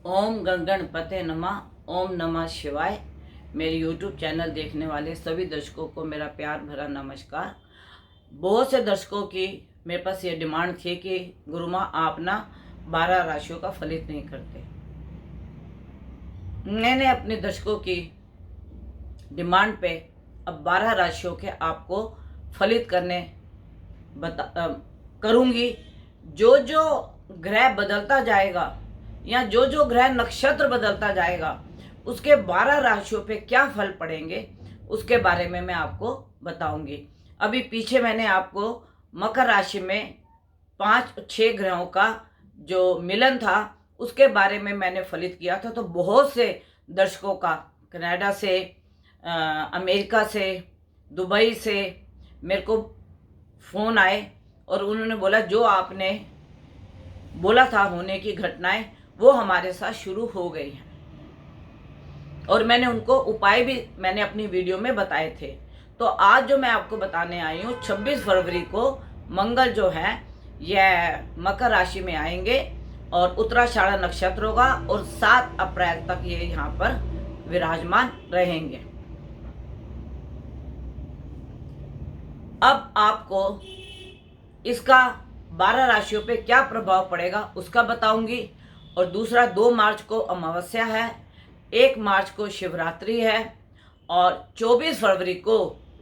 ओम गणपते नमः। ओम नमः शिवाय। मेरे YouTube चैनल देखने वाले सभी दर्शकों को मेरा प्यार भरा नमस्कार। बहुत से दर्शकों की मेरे पास ये डिमांड थी कि गुरु माँ आप ना 12 राशियों का फलित नहीं करते। मैंने अपने दर्शकों की डिमांड पे अब 12 राशियों के आपको फलित करने करूँगी। जो जो ग्रह बदलता जाएगा या जो जो ग्रह नक्षत्र बदलता जाएगा उसके 12 राशियों पे क्या फल पड़ेंगे उसके बारे में मैं आपको बताऊंगी। अभी पीछे मैंने आपको मकर राशि में 5-6 ग्रहों का जो मिलन था उसके बारे में मैंने फलित किया था। तो बहुत से दर्शकों का कनाडा से, अमेरिका से, दुबई से मेरे को फ़ोन आए और उन्होंने बोला जो आपने बोला था होने की घटनाएं वो हमारे साथ शुरू हो गई हैं। और मैंने उनको उपाय भी मैंने अपनी वीडियो में बताए थे। तो आज जो मैं आपको बताने आई हूँ 26 फरवरी को मंगल जो है यह मकर राशि में आएंगे और उत्तराषाढ़ा नक्षत्र होगा और 7 अप्रैल तक ये यहाँ पर विराजमान रहेंगे। अब आपको इसका 12 राशियों पे क्या प्रभाव पड़ेगा उसका बताऊंगी। और दूसरा 2 मार्च को अमावस्या है, 1 मार्च को शिवरात्रि है और 24 फरवरी को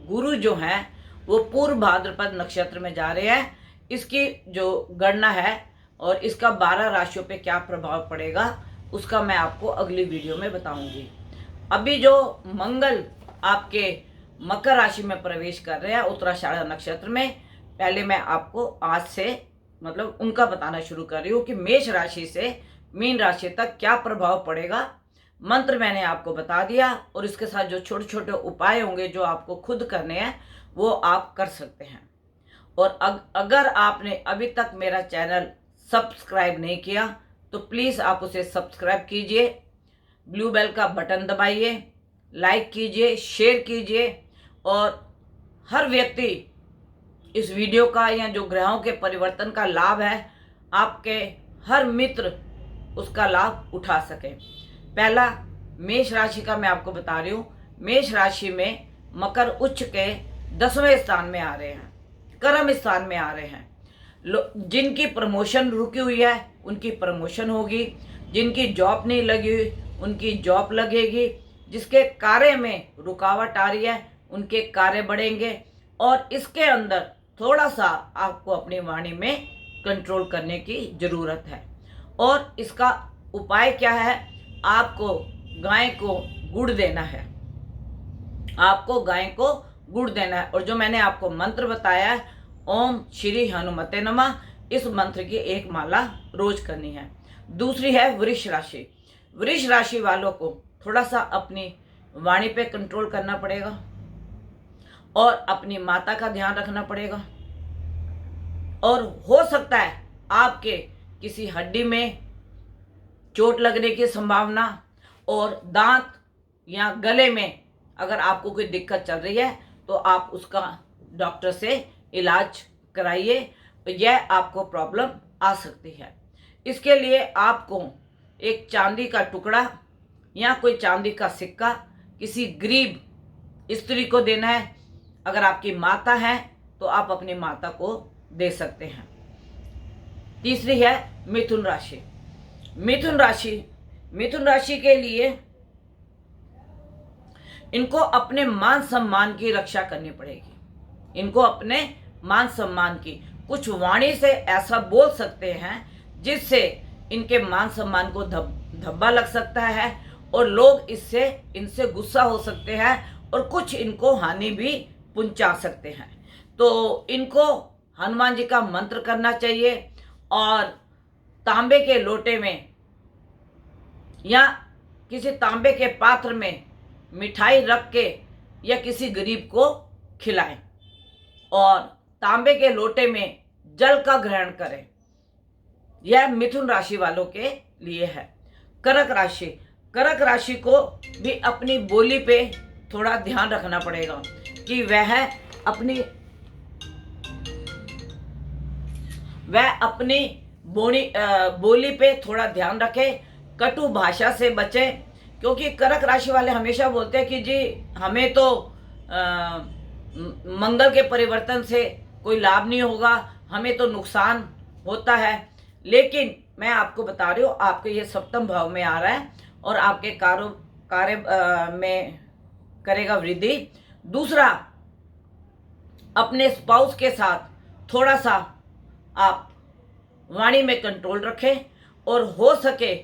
गुरु जो हैं वो पूर्व भाद्रपद नक्षत्र में जा रहे हैं। इसकी जो गणना है और इसका 12 राशियों पे क्या प्रभाव पड़ेगा उसका मैं आपको अगली वीडियो में बताऊंगी। अभी जो मंगल आपके मकर राशि में प्रवेश कर रहे हैं उत्तराषाढ़ा नक्षत्र में, पहले मैं आपको आज से मतलब उनका बताना शुरू कर रही हूँ कि मेष राशि से मीन राशि तक क्या प्रभाव पड़ेगा। मंत्र मैंने आपको बता दिया और इसके साथ जो छोटे छोटे उपाय होंगे जो आपको खुद करने हैं वो आप कर सकते हैं। और अगर आपने अभी तक मेरा चैनल सब्सक्राइब नहीं किया तो प्लीज़ आप उसे सब्सक्राइब कीजिए, ब्लू बेल का बटन दबाइए, लाइक कीजिए, शेयर कीजिए और हर व्यक्ति इस वीडियो का या जो ग्रहों के परिवर्तन का लाभ है आपके हर मित्र उसका लाभ उठा सके। पहला मेष राशि का मैं आपको बता रही हूँ। मेष राशि में मकर उच्च के 10वें स्थान में आ रहे हैं, कर्म स्थान में आ रहे हैं। जिनकी प्रमोशन रुकी हुई है उनकी प्रमोशन होगी, जिनकी जॉब नहीं लगी हुई उनकी जॉब लगेगी, जिसके कार्य में रुकावट आ रही है उनके कार्य बढ़ेंगे। और इसके अंदर थोड़ा सा आपको अपनी वाणी में कंट्रोल करने की ज़रूरत है। और इसका उपाय क्या है, आपको गाय को गुड़ देना है, आपको गाय को गुड़ देना है। और जो मैंने आपको मंत्र बताया है ओम श्री हनुमते नमः, इस मंत्र की एक माला रोज करनी है। दूसरी है वृष राशि। वृष राशि वालों को थोड़ा सा अपनी वाणी पे कंट्रोल करना पड़ेगा और अपनी माता का ध्यान रखना पड़ेगा। और हो सकता है आपके किसी हड्डी में चोट लगने की संभावना और दांत या गले में अगर आपको कोई दिक्कत चल रही है तो आप उसका डॉक्टर से इलाज कराइए, तो यह आपको प्रॉब्लम आ सकती है। इसके लिए आपको एक चांदी का टुकड़ा या कोई चांदी का सिक्का किसी गरीब स्त्री को देना है। अगर आपकी माता है तो आप अपनी माता को दे सकते हैं। तीसरी है मिथुन राशि। मिथुन राशि के लिए इनको अपने मान सम्मान की रक्षा करनी पड़ेगी। इनको अपने मान सम्मान की कुछ वाणी से ऐसा बोल सकते हैं जिससे इनके मान सम्मान को धब्बा लग सकता है और लोग इनसे गुस्सा हो सकते हैं और कुछ इनको हानि भी पहुंचा सकते हैं। तो इनको हनुमान जी का मंत्र करना चाहिए और तांबे के लोटे में या किसी तांबे के पात्र में मिठाई रख के या किसी गरीब को खिलाएं और तांबे के लोटे में जल का ग्रहण करें। यह मिथुन राशि वालों के लिए है। कर्क राशि को भी अपनी बोली पे थोड़ा ध्यान रखना पड़ेगा कि वह अपनी बोली पे थोड़ा ध्यान रखे। कटु भाषा से बचें, क्योंकि कर्क राशि वाले हमेशा बोलते हैं कि जी हमें तो मंगल के परिवर्तन से कोई लाभ नहीं होगा, हमें तो नुकसान होता है। लेकिन मैं आपको बता रही हूँ, आपके ये सप्तम भाव में आ रहा है और आपके कार्य में करेगा वृद्धि। दूसरा, अपने स्पाउस के साथ थोड़ा सा आप वाणी में कंट्रोल रखें और हो सके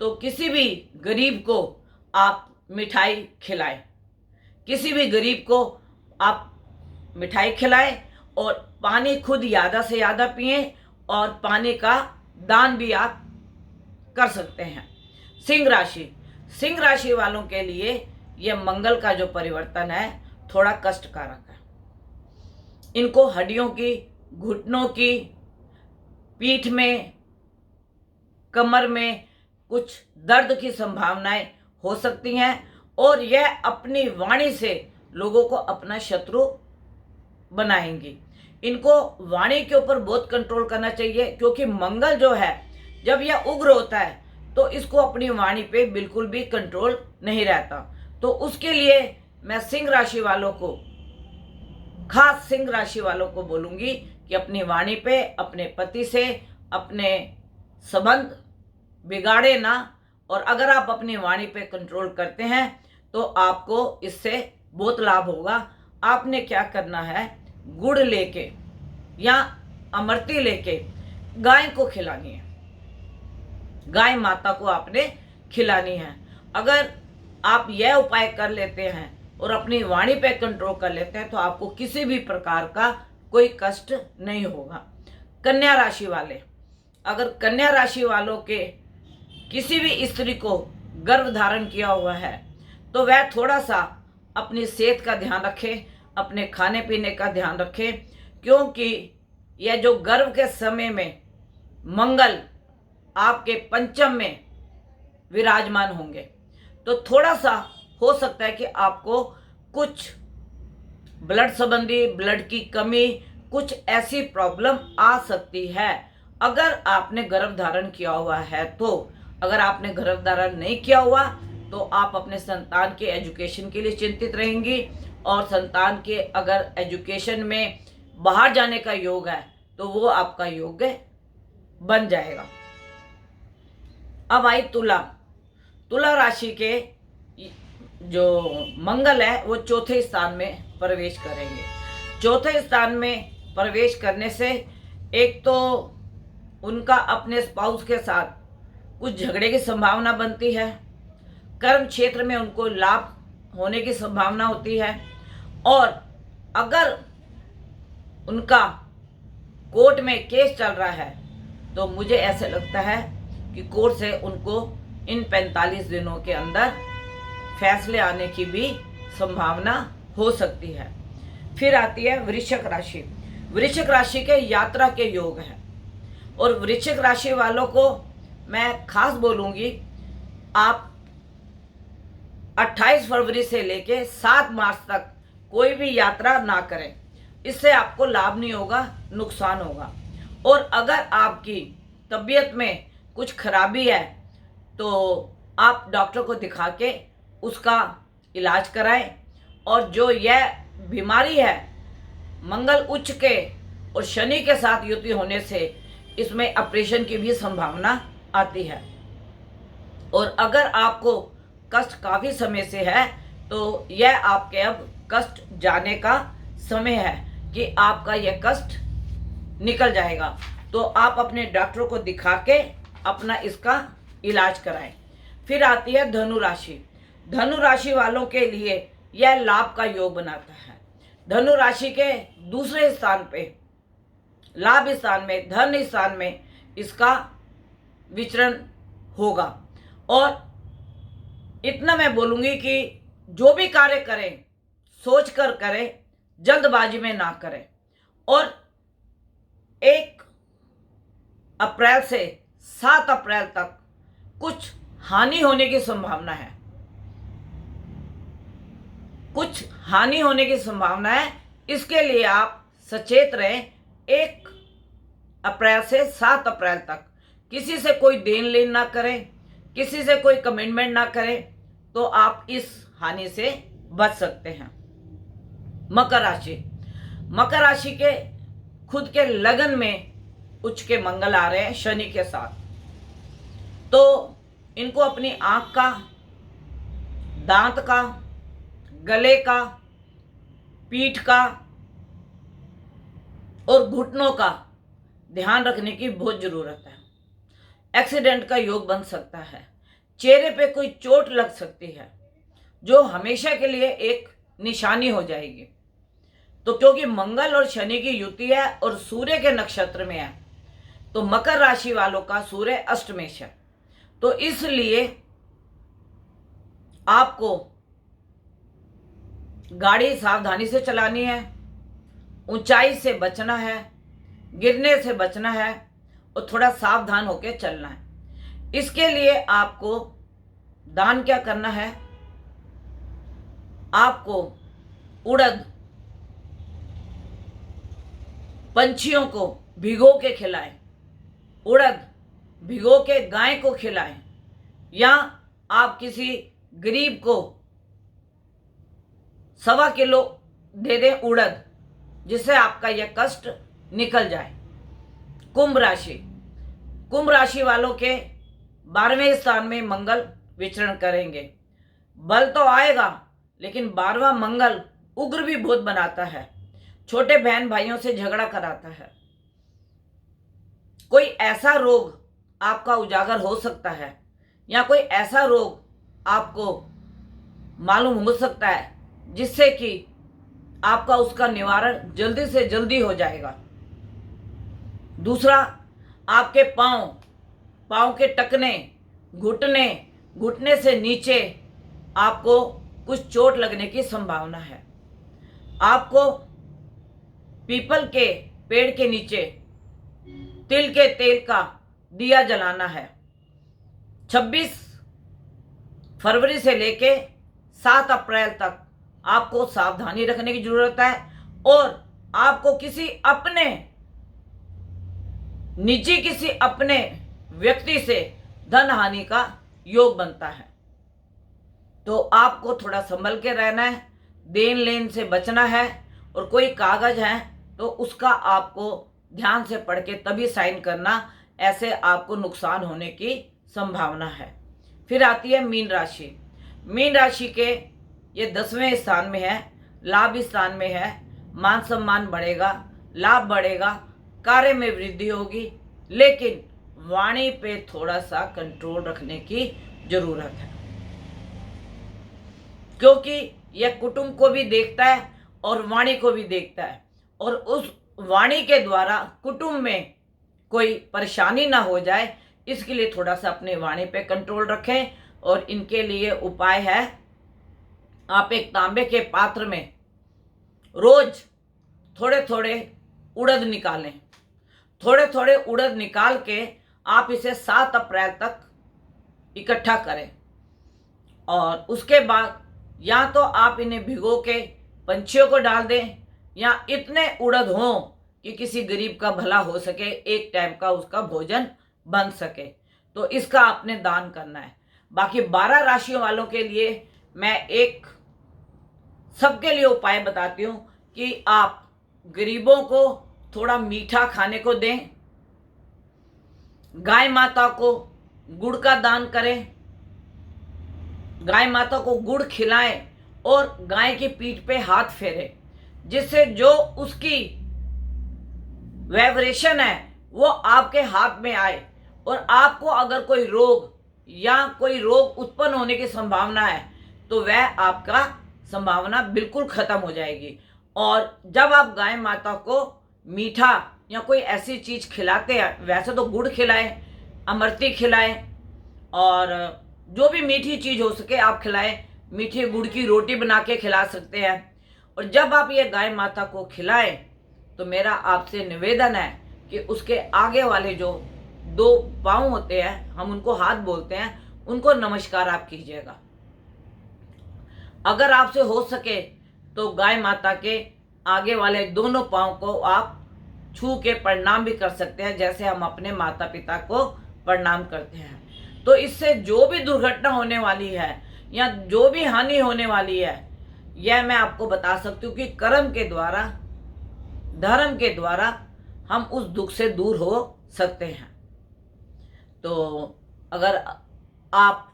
तो किसी भी गरीब को आप मिठाई खिलाएं, किसी भी गरीब को आप मिठाई खिलाएं और पानी खुद ज़्यादा से ज़्यादा पिएं और पानी का दान भी आप कर सकते हैं। सिंह राशि वालों के लिए यह मंगल का जो परिवर्तन है थोड़ा कष्टकारक है। इनको हड्डियों की, घुटनों की, पीठ में, कमर में कुछ दर्द की संभावनाएं हो सकती हैं और यह अपनी वाणी से लोगों को अपना शत्रु बनाएंगी। इनको वाणी के ऊपर बहुत कंट्रोल करना चाहिए, क्योंकि मंगल जो है जब यह उग्र होता है तो इसको अपनी वाणी पे बिल्कुल भी कंट्रोल नहीं रहता। तो उसके लिए मैं सिंह राशि वालों को, खास सिंह राशि वालों को बोलूँगी कि अपनी वाणी पे, अपने पति से अपने संबंध बिगाड़े ना। और अगर आप अपनी वाणी पे कंट्रोल करते हैं तो आपको इससे बहुत लाभ होगा। आपने क्या करना है, गुड़ लेके या अमृति लेके गाय को खिलानी है, गाय माता को आपने खिलानी है। अगर आप यह उपाय कर लेते हैं और अपनी वाणी पे कंट्रोल कर लेते हैं तो आपको किसी भी प्रकार का कोई कष्ट नहीं होगा। कन्या राशि वाले, अगर कन्या राशि वालों के किसी भी स्त्री को गर्भ धारण किया हुआ है तो वह थोड़ा सा अपनी सेहत का ध्यान रखें, अपने खाने पीने का ध्यान रखें, क्योंकि यह जो गर्भ के समय में मंगल आपके पंचम में विराजमान होंगे तो थोड़ा सा हो सकता है कि आपको कुछ ब्लड संबंधी, ब्लड की कमी, कुछ ऐसी प्रॉब्लम आ सकती है अगर आपने गर्भ धारण किया हुआ है। तो अगर आपने गर्भ धारण नहीं किया हुआ तो आप अपने संतान के एजुकेशन के लिए चिंतित रहेंगी और संतान के अगर एजुकेशन में बाहर जाने का योग है तो वो आपका योग बन जाएगा। अब आई तुला राशि के जो मंगल है वो चौथे स्थान में प्रवेश करेंगे। चौथे स्थान में प्रवेश करने से एक तो उनका अपने स्पाउस के साथ कुछ झगड़े की संभावना बनती है, कर्म क्षेत्र में उनको लाभ होने की संभावना होती है, और अगर उनका कोर्ट में केस चल रहा है तो मुझे ऐसे लगता है कि कोर्ट से उनको इन 45 दिनों के अंदर फैसले आने की भी संभावना हो सकती है। फिर आती है वृश्चिक राशि। वृश्चिक राशि के यात्रा के योग हैं और वृश्चिक राशि वालों को मैं खास बोलूँगी, आप 28 फरवरी से लेके 7 मार्च तक कोई भी यात्रा ना करें, इससे आपको लाभ नहीं होगा, नुकसान होगा। और अगर आपकी तबीयत में कुछ खराबी है तो आप डॉक्टर को दिखा के उसका इलाज कराएं। और जो यह बीमारी है मंगल उच्च के और शनि के साथ युति होने से इसमें ऑपरेशन की भी संभावना आती है। और अगर आपको कष्ट काफ़ी समय से है तो यह आपके अब कष्ट जाने का समय है कि आपका यह कष्ट निकल जाएगा। तो आप अपने डॉक्टर को दिखा के अपना इसका इलाज कराएं। फिर आती है धनु राशि। धनु राशि वालों के लिए यह लाभ का योग बनाता है। धनु राशि के दूसरे स्थान पे, लाभ स्थान में, धन स्थान में इसका विचरण होगा। और इतना मैं बोलूँगी कि जो भी कार्य करें सोच कर करें, जल्दबाजी में ना करें। और 1 अप्रैल से 7 अप्रैल तक कुछ हानि होने की संभावना है, कुछ हानि होने की संभावना है। इसके लिए आप सचेत रहें। 1 अप्रैल से 7 अप्रैल तक किसी से कोई देन लेन ना करें, किसी से कोई कमिटमेंट ना करें तो आप इस हानि से बच सकते हैं। मकर राशि, मकर राशि के खुद के लगन में उच्च के मंगल आ रहे हैं शनि के साथ, तो इनको अपनी आंख का, दांत का, गले का, पीठ का और घुटनों का ध्यान रखने की बहुत जरूरत है। एक्सीडेंट का योग बन सकता है, चेहरे पे कोई चोट लग सकती है जो हमेशा के लिए एक निशानी हो जाएगी। तो क्योंकि मंगल और शनि की युति है और सूर्य के नक्षत्र में है, तो मकर राशि वालों का सूर्य अष्टमेश है, तो इसलिए आपको गाड़ी सावधानी से चलानी है, ऊंचाई से बचना है, गिरने से बचना है और थोड़ा सावधान होकर चलना है। इसके लिए आपको दान क्या करना है, आपको उड़द पंछियों को भिगो के खिलाएं, उड़द भिगो के गाय को खिलाएं, या आप किसी गरीब को 1.25 किलो दे दें उड़द, जिससे आपका यह कष्ट निकल जाए। कुंभ राशि, कुंभ राशि वालों के 12वें स्थान में मंगल विचरण करेंगे। बल तो आएगा, लेकिन 12वां मंगल उग्र भी बहुत बनाता है, छोटे बहन भाइयों से झगड़ा कराता है। कोई ऐसा रोग आपका उजागर हो सकता है, या कोई ऐसा रोग आपको मालूम हो सकता है जिससे कि आपका उसका निवारण जल्दी से जल्दी हो जाएगा। दूसरा, आपके पाँव के टखने, घुटने से नीचे आपको कुछ चोट लगने की संभावना है। आपको पीपल के पेड़ के नीचे तिल के तेल का दिया जलाना है। 26 फरवरी से लेके 7 अप्रैल तक आपको सावधानी रखने की जरूरत है, और आपको किसी अपने व्यक्ति से धन हानि का योग बनता है, तो आपको थोड़ा संभल के रहना है, देन लेन से बचना है, और कोई कागज है तो उसका आपको ध्यान से पढ़ के तभी साइन करना, ऐसे आपको नुकसान होने की संभावना है। फिर आती है मीन राशि। मीन राशि के ये 10वें स्थान में है, लाभ स्थान में है, मान सम्मान बढ़ेगा, लाभ बढ़ेगा, कार्य में वृद्धि होगी, लेकिन वाणी पे थोड़ा सा कंट्रोल रखने की जरूरत है, क्योंकि यह कुटुंब को भी देखता है और वाणी को भी देखता है, और उस वाणी के द्वारा कुटुंब में कोई परेशानी ना हो जाए, इसके लिए थोड़ा सा अपने वाणी पे कंट्रोल रखें। और इनके लिए उपाय है, आप एक तांबे के पात्र में रोज थोड़े थोड़े उड़द निकालें, थोड़े थोड़े उड़द निकाल के आप इसे 7 अप्रैल तक इकट्ठा करें, और उसके बाद या तो आप इन्हें भिगो के पंछियों को डाल दें, या इतने उड़द हों कि किसी गरीब का भला हो सके, एक टाइम का उसका भोजन बन सके, तो इसका आपने दान करना है। बाकी 12 राशियों वालों के लिए मैं एक सबके लिए उपाय बताती हूँ कि आप गरीबों को थोड़ा मीठा खाने को दें, गाय माता को गुड़ का दान करें, गाय माता को गुड़ खिलाएं और गाय की पीठ पे हाथ फेरें, जिससे जो उसकी वाइब्रेशन है वो आपके हाथ में आए, और आपको अगर कोई रोग या कोई रोग उत्पन्न होने की संभावना है तो वह आपका संभावना बिल्कुल खत्म हो जाएगी। और जब आप गाय माता को मीठा या कोई ऐसी चीज खिलाते हैं, वैसे तो गुड़ खिलाएं, अमृति खिलाएं, और जो भी मीठी चीज हो सके आप खिलाएं, मीठे गुड़ की रोटी बना के खिला सकते हैं। और जब आप ये गाय माता को खिलाएं तो मेरा आपसे निवेदन है कि उसके आगे वाले जो 2 पाँव होते हैं, हम उनको हाथ बोलते हैं, उनको नमस्कार आप कीजिएगा। अगर आपसे हो सके तो गाय माता के आगे वाले दोनों पाँव को आप छू के प्रणाम भी कर सकते हैं, जैसे हम अपने माता पिता को प्रणाम करते हैं। तो इससे जो भी दुर्घटना होने वाली है या जो भी हानि होने वाली है, यह मैं आपको बता सकती हूँ कि कर्म के द्वारा, धर्म के द्वारा हम उस दुख से दूर हो सकते हैं। तो अगर आप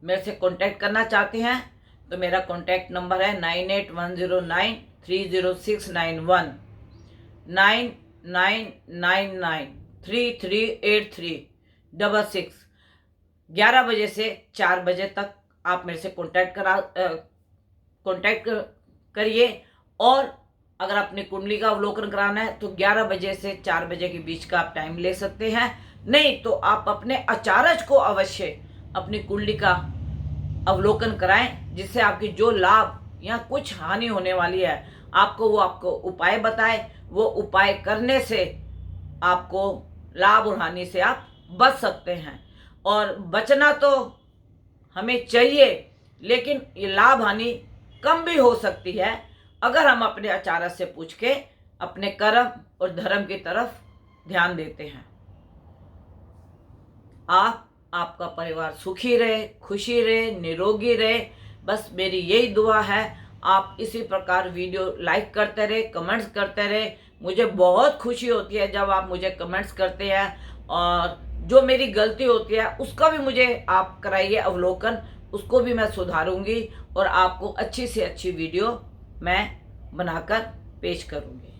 मेरे से कांटेक्ट करना चाहते हैं तो मेरा कांटेक्ट नंबर है 9810930691, 9999338366। 11 बजे से 4 बजे तक आप मेरे से कांटेक्ट करिए। और अगर अपनी कुंडली का अवलोकन कराना है तो 11 बजे से 4 बजे के बीच का आप टाइम ले सकते हैं। नहीं तो आप अपने आचार्य को अवश्य अपनी कुंडली का अवलोकन कराएं, जिससे आपकी जो लाभ या कुछ हानि होने वाली है आपको उपाय बताए। वो उपाय करने से आपको लाभ और हानि से आप बच सकते हैं। और बचना तो हमें चाहिए, लेकिन ये लाभ हानि कम भी हो सकती है अगर हम अपने आचार्य से पूछ के अपने कर्म और धर्म की तरफ ध्यान देते हैं। आपका परिवार सुखी रहे, खुशी रहे, निरोगी रहे, बस मेरी यही दुआ है। आप इसी प्रकार वीडियो लाइक करते रहे, कमेंट्स करते रहे। मुझे बहुत खुशी होती है जब आप मुझे कमेंट्स करते हैं, और जो मेरी गलती होती है उसका भी मुझे आप कराइए अवलोकन, उसको भी मैं सुधारूंगी और आपको अच्छी से अच्छी वीडियो मैं बनाकर पेश करूंगी।